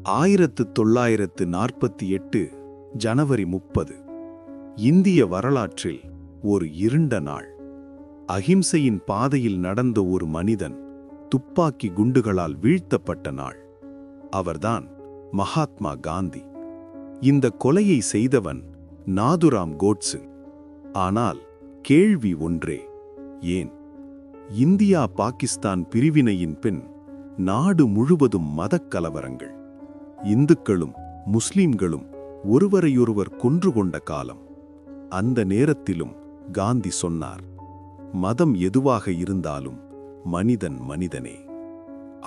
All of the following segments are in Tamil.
1948 ஜனவரி 30 இந்திய வரலாற்றில் ஒரு இருண்ட நாள். அகிம்சையின் பாதையில் நடந்த ஒரு மனிதன் துப்பாக்கி குண்டுகளால் வீழ்த்தப்பட்ட நாள். அவர்தான் மகாத்மா காந்தி. இந்த கொலையை செய்தவன் நாதுராம் கோட்சே. ஆனால் கேள்வி ஒன்றே, ஏன்? இந்தியா பாகிஸ்தான் பிரிவினையின் பின் நாடு முழுவதும் மதக்கலவரங்கள். இந்துக்களும் முஸ்லிம்களும் ஒருவரையொருவர் கொன்று கொண்ட காலம். அந்த நேரத்திலும் காந்தி சொன்னார், மதம் எதுவாக இருந்தாலும் மனிதன் மனிதனே.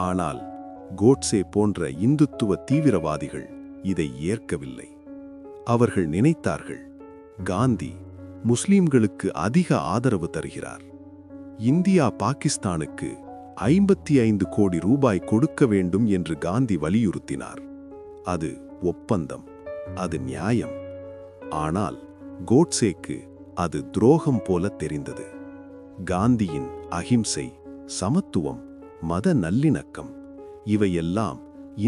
ஆனால் கோட்சே போன்ற இந்துத்துவ தீவிரவாதிகள் இதை ஏற்கவில்லை. அவர்கள் நினைத்தார்கள், காந்தி முஸ்லிம்களுக்கு அதிக ஆதரவு தருகிறார். இந்தியா பாகிஸ்தானுக்கு 55 கோடி ரூபாய் கொடுக்க வேண்டும் என்று காந்தி வலியுறுத்தினார். அது ஒப்பந்தம், அது நியாயம். ஆனால் கோட்சேக்கு அது துரோகம் போல தெரிந்தது. காந்தியின் அகிம்சை, சமத்துவம், மத நல்லிணக்கம் இவையெல்லாம்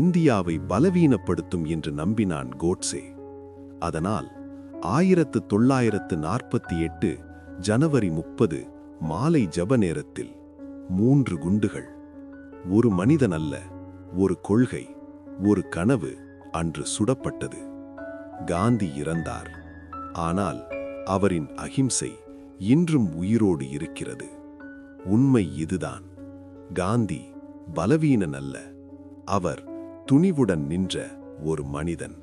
இந்தியாவை பலவீனப்படுத்தும் என்று நம்பினான் கோட்சே. அதனால் 1948 ஜனவரி 30 மாலை ஜப நேரத்தில் 3 குண்டுகள். ஒரு மனிதன் அல்ல, ஒரு கொள்கை, ஒரு கனவு அன்று சுடப்பட்டது. காந்தி இறந்தார். ஆனால் அவரின் அகிம்சை இன்றும் உயிரோடு இருக்கிறது. உண்மை இதுதான், காந்தி பலவீனன் அல்ல, அவர் துணிவுடன் நின்ற ஒரு மனிதன்.